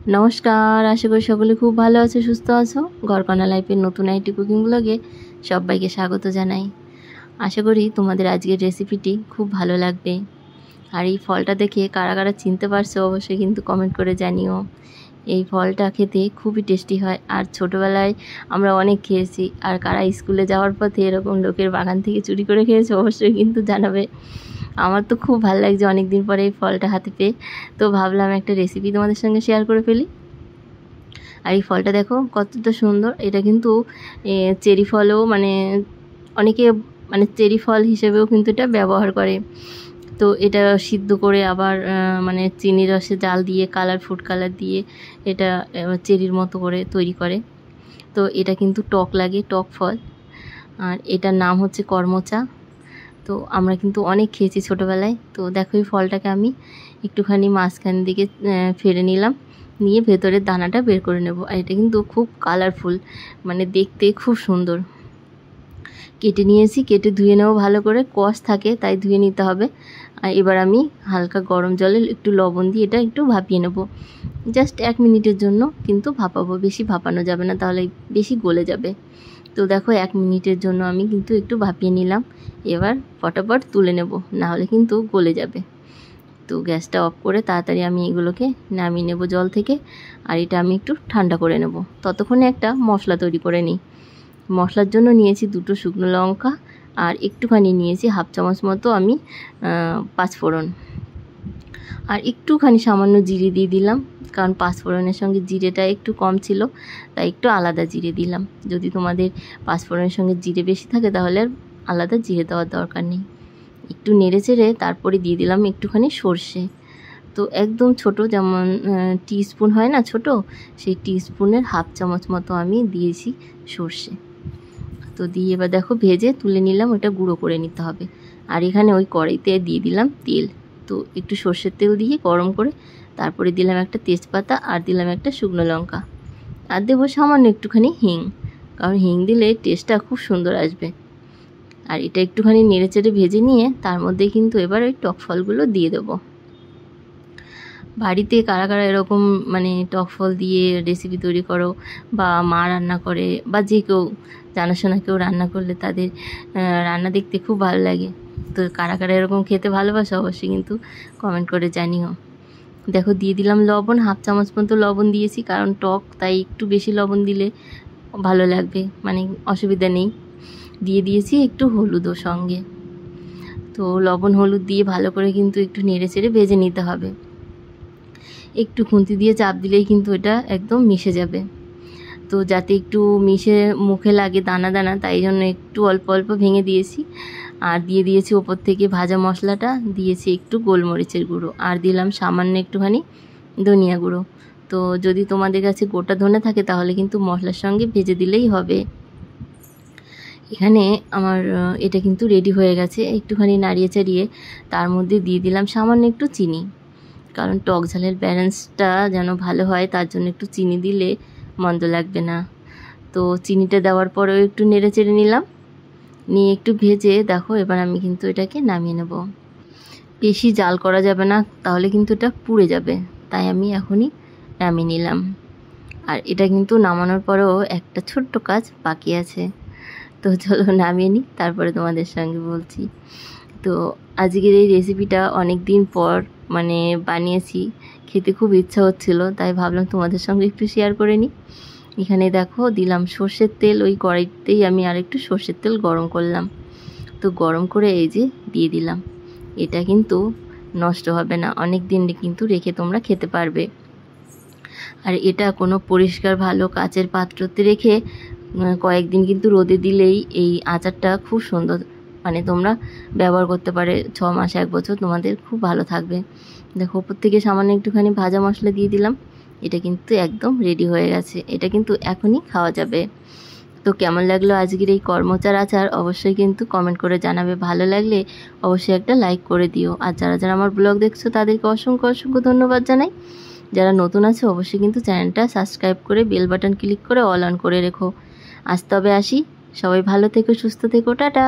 নমস্কার, আশা করি সকলে খুব ভালো আছো, সুস্থ আছো। ঘরকন্যা লাইফের নতুন একটি কুকিং ব্লগে সবাইকে স্বাগত জানাই। আশা করি তোমাদের আজকের রেসিপিটি খুব ভালো লাগবে। আর এই ফলটা দেখে কারা কারা চিনতে পারছো অবশ্যই কিন্তু কমেন্ট করে জানিও। এই ফলটা খেতে খুবই টেস্টি হয়, আর ছোটোবেলায় আমরা অনেক খেয়েছি। আর কারা স্কুলে যাওয়ার পথে এরকম লোকের বাগান থেকে চুরি করে খেয়েছো অবশ্যই কিন্তু জানাবে। আমার তো খুব ভালো লাগছে অনেক দিন পরে এই ফলটা হাতে পেয়ে, তো ভাবলাম একটা রেসিপি তোমাদের সঙ্গে শেয়ার করে ফেলি। আর এই ফলটা দেখো কতটা সুন্দর। এটা কিন্তু চেরি ফলও অনেকে চেরি ফল হিসেবেও কিন্তু এটা ব্যবহার করে। তো এটা সিদ্ধ করে আবার চিনি রসে জাল দিয়ে ফুড কালার দিয়ে এটা চেরির মতো করে তৈরি করে। তো এটা কিন্তু টক লাগে, টক ফল। আর এটার নাম হচ্ছে কর্মচা। তো আমরা কিন্তু অনেক খেয়েছি ছোটোবেলায়। তো দেখো এই ফলটাকে আমি একটুখানি মাঝখান দিকে ফেলে নিলাম, নিয়ে ভেতরের দানাটা বের করে নেব। আর এটা কিন্তু খুব কালারফুল, দেখতে খুব সুন্দর। কেটে নিয়েছি, কেটে ধুয়ে নেব ভালো করে, কষ থাকে তাই ধুয়ে নিতে হবে। আর এবার আমি হালকা গরম জলে একটু লবণ দিয়ে এটা একটু ভাপিয়ে নেব, জাস্ট 1 মিনিটের জন্য কিন্তু ভাপাবো, বেশি ভাপানো যাবে না, তাহলে বেশি গলে যাবে। তো দেখো 1 মিনিটের জন্য আমি কিন্তু একটু ভাপিয়ে নিলাম। এবার ফটাফট তুলে নেব, না হলে কিন্তু গলে যাবে। তো গ্যাসটা অফ করে তাড়াতাড়ি আমি এগুলোকে নামিয়ে নেব জল থেকে। আর এটা আমি একটু ঠান্ডা করে নেব, ততক্ষণে একটা মশলা তৈরি করে নিই। মশলার জন্য নিয়েছি 2টো শুকনো লঙ্কা, আর একটুখানি নিয়েছি 1/2 চামচ মতো আমি 5 ফোড়ন, আর একটুখানি সামান্য জিরে দিয়ে দিলাম, কারণ 5 ফোড়নের সঙ্গে জিরেটা একটু কম ছিল, তাই একটু আলাদা জিরে দিলাম। যদি তোমাদের 5 ফোড়নের সঙ্গে জিরে বেশি থাকে তাহলে আর আলাদা জিরে দেওয়ার দরকার নেই। একটু নেড়ে চেড়ে তারপরে দিয়ে দিলাম একটুখানি সর্ষে। তো একদম ছোট, যেমন টিস্পুন হয় না ছোট, সেই টিস্পুনের 1/2 চামচ মতো আমি দিয়েছি সর্ষে। তো দিয়ে এবার দেখো ভেজে তুলে নিলাম, ওটা গুঁড়ো করে নিতে হবে। আর এখানে ওই কড়াইতে দিয়ে দিলাম তেল। তো একটু সর্ষের তেল দিয়ে গরম করে তারপরে দিলাম একটা তেজপাতা, আর দিলাম একটা শুকনো লঙ্কা, আর দেবো সামান্য একটুখানি হিং, কারণ হিং দিলে টেস্টটা খুব সুন্দর আসবে। আর এটা একটুখানি নেড়ে চেড়ে ভেজে নিয়ে তার মধ্যে কিন্তু এবার ওই টক ফলগুলো দিয়ে দেবো। বাড়িতে কারা কারা এরকম টক ফল দিয়ে রেসিপি তৈরি করো, বা মা রান্না করে, বা যে কেউ জানাশোনা কেউ রান্না করলে তাদের রান্না দেখতে খুব ভালো লাগে। তো কারা কারা এরকম খেতে ভালোবাসো অবশ্যই কিন্তু কমেন্ট করে জানিও। দেখো দিয়ে দিলাম লবণ, 1/2 চামচ মতো লবণ দিয়েছি, কারণ টক তাই একটু বেশি লবণ দিলে ভালো লাগবে, অসুবিধা নেই। দিয়ে দিয়েছি একটু হলুদও সঙ্গে। তো লবণ হলুদ দিয়ে ভালো করে কিন্তু একটু নেড়ে চেড়ে ভেজে নিতে হবে। একটু খুন্তি দিয়ে চাপ দিলেই কিন্তু এটা একদম মিশে যাবে। তো যাতে একটু মিশে মুখে লাগে দানা দানা, তাই জন্য একটু অল্প অল্প ভেঙে দিয়েছি। আর দিয়ে দিয়েছি ওপর থেকে ভাজা মশলাটা, দিয়েছি একটু গোলমরিচের গুঁড়ো, আর দিলাম সামান্য একটুখানি ধনিয়া গুঁড়ো। তো যদি তোমাদের কাছে গোটা ধনে থাকে তাহলে কিন্তু মশলার সঙ্গে ভেজে দিলেই হবে। এখানে আমার এটা কিন্তু রেডি হয়ে গেছে। একটুখানি নাড়িয়ে চাড়িয়ে তার মধ্যে দিয়ে দিলাম সামান্য একটু চিনি, কারণ টক ঝালের ব্যালেন্সটা যেন ভালো হয়, তার জন্য একটু চিনি দিলে মন্দ লাগবে না। তো চিনিটা দেওয়ার পরেও একটু নেড়ে চেড়ে নিলাম, নিয়ে একটু ভেজে দেখো এবার আমি কিন্তু এটাকে নামিয়ে নেব। বেশি জাল করা যাবে না, তাহলে কিন্তু এটা পুড়ে যাবে, তাই আমি এখনই নামিয়ে নিলাম। আর এটা কিন্তু নামানোর পরেও একটা ছোট্ট কাজ বাকি আছে, তো চলো নামিয়ে নিই, তারপরে তোমাদের সঙ্গে বলছি। তো আজকের এই রেসিপিটা অনেক দিন পর বানিয়েছি, খেতে খুব ইচ্ছা হচ্ছিল, তাই ভাবলাম তোমাদের সঙ্গে একটু শেয়ার করে নিই। এখানে দেখো দিলাম সর্ষের তেল, ওই কড়াইতেই আমি আরেকটু সর্ষের তেল গরম করলাম। তো গরম করে এই যে দিয়ে দিলাম। এটা কিন্তু নষ্ট হবে না, অনেক দিন কিন্তু রেখে তোমরা খেতে পারবে। আর এটা কোনো পরিষ্কার ভালো কাচের পাত্রতে রেখে কয়েকদিন কিন্তু রোদে দিলেই এই আচারটা খুব সুন্দর তোমরা ব্যবহার করতে পারে, 6 মাস 1 বছর তোমাদের খুব ভালো থাকবে। দেখো ওপর থেকে সামান্য একটুখানি ভাজা মশলা দিয়ে দিলাম। এটা কিন্তু একদম রেডি হয়ে গেছে, এটা কিন্তু এখনই খাওয়া যাবে। তো কেমন লাগলো আজকের এই কর্মচার আচার অবশ্যই কিন্তু কমেন্ট করে জানাবে। ভালো লাগলে অবশ্যই একটা লাইক করে দিও। আর যারা যারা আমার ব্লগ দেখছো তাদেরকে অসংখ্য অসংখ্য ধন্যবাদ জানাই। যারা নতুন আছে অবশ্যই কিন্তু চ্যানেলটা সাবস্ক্রাইব করে বেল বাটন ক্লিক করে অল অন করে রেখো। আজ তবে আসি, সবাই ভালো থেকো, সুস্থ থেকো, টাটা।